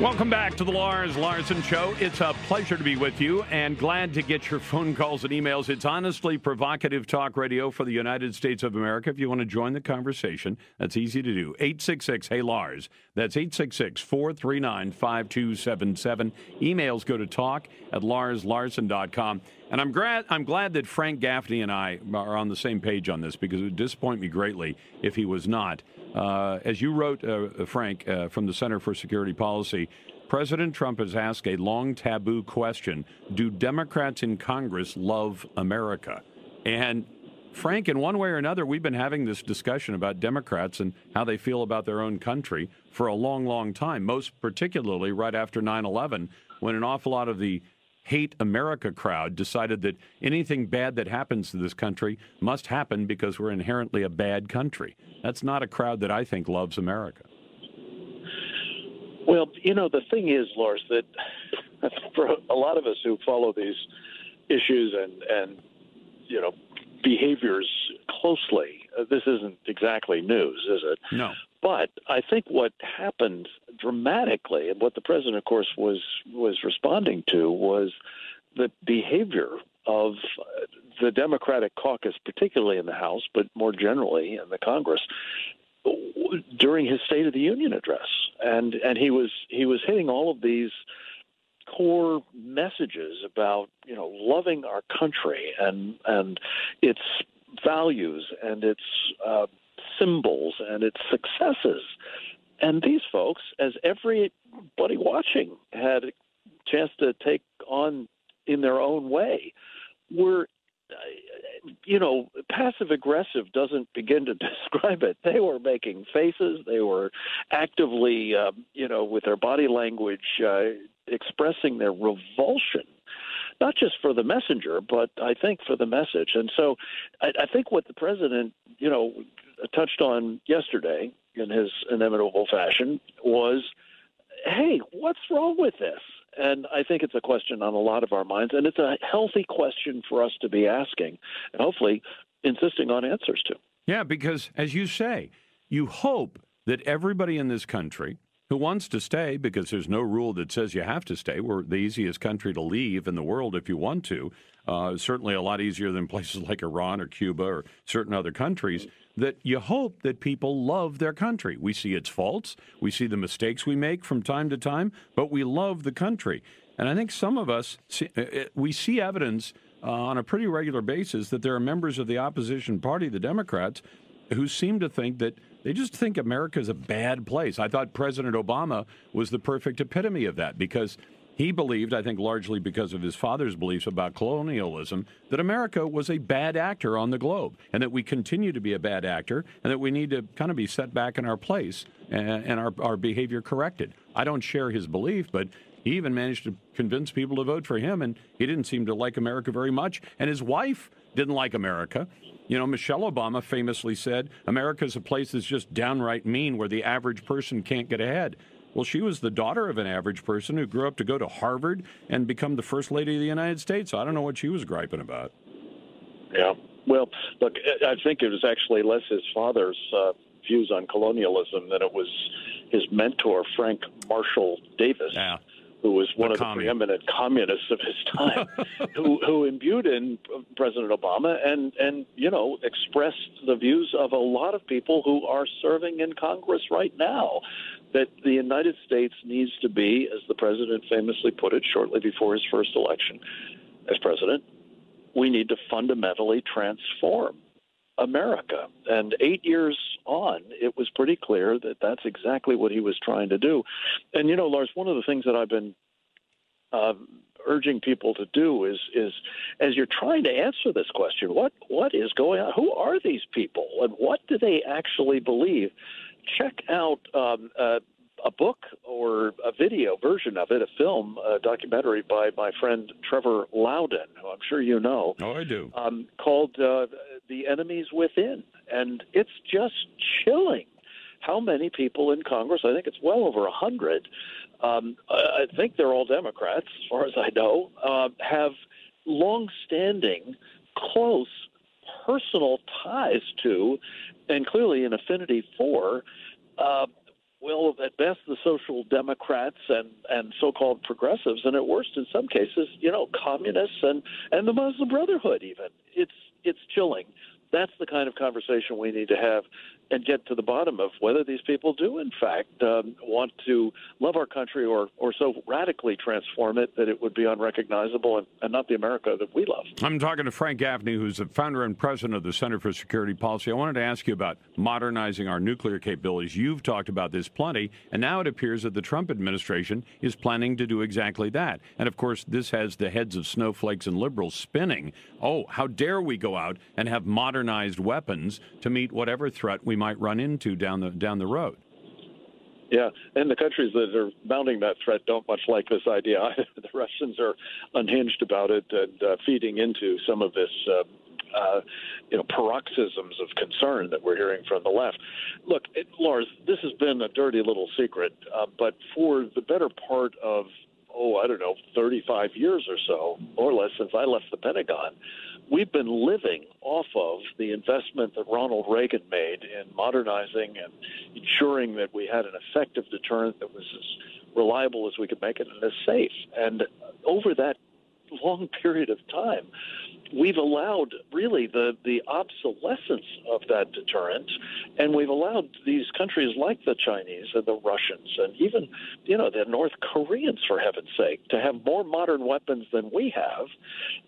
Welcome back to the Lars Larson Show. It's a pleasure to be with you and glad to get your phone calls and emails. It's honestly provocative talk radio for the United States of America. If you want to join the conversation, that's easy to do. 866-HEY-LARS. That's 866-439-5277. Emails go to talk@larslarson.com. And I'm glad that Frank Gaffney and I are on the same page on this, because it would disappoint me greatly if he was not. As you wrote, Frank, from the Center for Security Policy, President Trump has asked a long taboo question: do Democrats in Congress love America? And Frank, in one way or another, we've been having this discussion about Democrats and how they feel about their own country for a long, long time, most particularly right after 9/11, when an awful lot of the Hate America crowd decided that anything bad that happens to this country must happen because we're inherently a bad country. That's not a crowd that I think loves America. Well, the thing is, Lars, that for a lot of us who follow these issues and behaviors closely, this isn't exactly news, is it? No. But I think what happened dramatically, and what the president, of course, was responding to, was the behavior of the Democratic caucus, particularly in the House, but more generally in the Congress, during his State of the Union address. And he was hitting all of these core messages about loving our country and its values and its symbols and its successes. And these folks, as everybody watching had a chance to take on in their own way, were, passive aggressive doesn't begin to describe it. They were making faces. They were actively, with their body language, expressing their revulsion, not just for the messenger, but I think for the message. And so I think what the president, touched on yesterday in his inimitable fashion was, hey, what's wrong with this? And I think it's a question on a lot of our minds, and it's a healthy question for us to be asking and hopefully insisting on answers to. Yeah, because as you say, you hope that everybody in this country who wants to stay, because there's no rule that says you have to stay. We're the easiest country to leave in the world if you want to. Certainly a lot easier than places like Iran or Cuba or certain other countries. That you hope that people love their country. We see its faults. We see the mistakes we make from time to time, but we love the country. And I think some of us, we see evidence on a pretty regular basis that there are members of the opposition party, the Democrats, who seem to think that they just think America is a bad place. I thought President Obama was the perfect epitome of that, because he believed, I think largely because of his father's beliefs about colonialism, that America was a bad actor on the globe, and that we continue to be a bad actor, and that we need to kind of be set back in our place and our behavior corrected. I don't share his belief, but he even managed to convince people to vote for him, and he didn't seem to like America very much. And his wife didn't like America. Michelle Obama famously said, America's a place that's just downright mean, where the average person can't get ahead. Well, she was the daughter of an average person who grew up to go to Harvard and become the First Lady of the United States. So I don't know what she was griping about. Yeah. Well, look, I think it was actually less his father's views on colonialism than it was his mentor, Frank Marshall Davis, who was one of the preeminent communists of his time, who imbued in President Obama and expressed the views of a lot of people who are serving in Congress right now, that the United States needs to be, as the president famously put it shortly before his first election as president, we need to fundamentally transform America. And 8 years on, it was pretty clear that that's exactly what he was trying to do. And, Lars, one of the things that I've been urging people to do is as you're trying to answer this question, what is going on? Who are these people, and what do they actually believe? Check out a book or a video version of it, a film, a documentary by my friend Trevor Loudon, who I'm sure you know. Oh, I do. Called The Enemies Within. And it's just chilling how many people in Congress, I think it's well over 100, I think they're all Democrats, as far as I know, have long-standing, close, personal ties to, and clearly an affinity for, Well, at best, the social democrats and so-called progressives, and at worst, in some cases, communists and the Muslim Brotherhood even. It's chilling. That's the kind of conversation we need to have and get to the bottom of whether these people do, in fact, want to love our country or so radically transform it that it would be unrecognizable and not the America that we love. I'm talking to Frank Gaffney, who's the founder and president of the Center for Security Policy. I wanted to ask you about modernizing our nuclear capabilities. You've talked about this plenty, and now it appears that the Trump administration is planning to do exactly that. And, of course, this has the heads of snowflakes and liberals spinning. Oh, how dare we go out and have modernized weapons to meet whatever threat we might run into down the road. Yeah, and the countries that are mounting that threat don't much like this idea. The Russians are unhinged about it and feeding into some of this, paroxysms of concern that we're hearing from the left. Look, Lars, this has been a dirty little secret, but for the better part of, 35 years or so, more or less since I left the Pentagon, we've been living off of the investment that Ronald Reagan made in modernizing and ensuring that we had an effective deterrent that was as reliable as we could make it and as safe. And over that long period of time, we've allowed really the obsolescence of that deterrent, and we've allowed these countries like the Chinese and the Russians and even, the North Koreans, for heaven's sake, to have more modern weapons than we have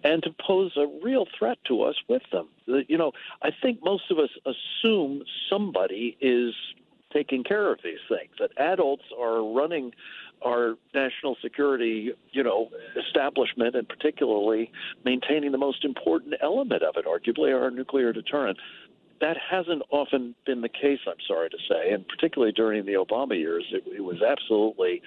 and to pose a real threat to us with them. I think most of us assume somebody is taking care of these things, that adults are running our national security, establishment, and particularly maintaining the most important element of it, arguably our nuclear deterrent. That hasn't often been the case, I'm sorry to say, and particularly during the Obama years, it was absolutely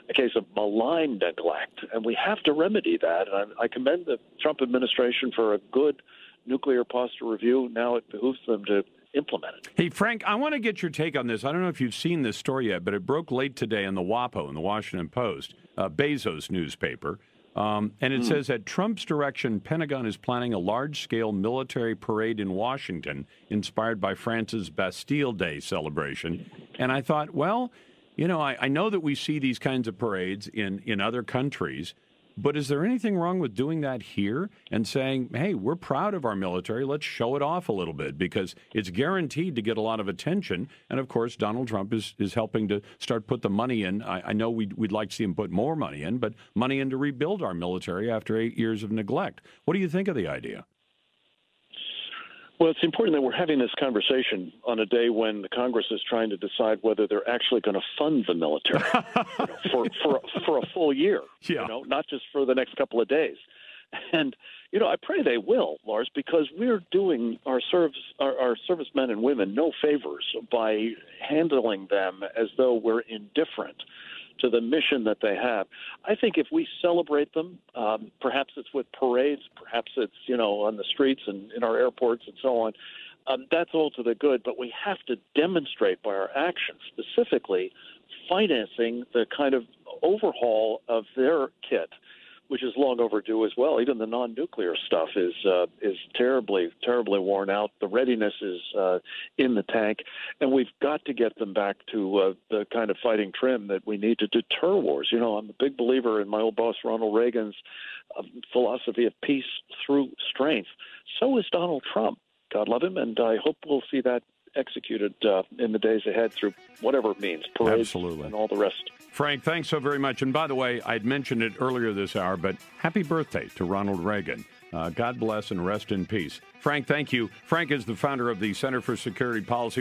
a case of malign neglect, and we have to remedy that. And I commend the Trump administration for a good nuclear posture review. Now it behooves them to implement it. Hey, Frank, I want to get your take on this. I don't know if you've seen this story yet, but it broke late today in the WAPO, in the Washington Post, Bezos newspaper. And it says, at Trump's direction, Pentagon is planning a large-scale military parade in Washington, inspired by France's Bastille Day celebration. And I thought, well, I know that we see these kinds of parades in other countries, but is there anything wrong with doing that here and saying, hey, we're proud of our military, let's show it off a little bit, because it's guaranteed to get a lot of attention. And, of course, Donald Trump is helping to put the money in. I know we'd like to see him put more money in, but money in to rebuild our military after 8 years of neglect. What do you think of the idea? Well, it's important that we're having this conversation on a day when the Congress is trying to decide whether they're actually going to fund the military for a full year, not just for the next couple of days. And, I pray they will, Lars, because we're doing our servicemen and women no favors by handling them as though we're indifferent to the mission that they have. I think if we celebrate them, perhaps it's with parades, perhaps it's, on the streets and in our airports and so on, that's all to the good. But we have to demonstrate by our actions, specifically financing the kind of overhaul of their kit, which is long overdue as well. Even the non-nuclear stuff is terribly, terribly worn out. The readiness is in the tank, and we've got to get them back to the kind of fighting trim that we need to deter wars. I'm a big believer in my old boss Ronald Reagan's philosophy of peace through strength. So is Donald Trump. God love him, and I hope we'll see that executed in the days ahead through whatever means, parades and all the rest. Frank, thanks so very much. And by the way, I'd mentioned it earlier this hour, but happy birthday to Ronald Reagan. God bless and rest in peace. Frank, thank you. Frank is the founder of the Center for Security Policy.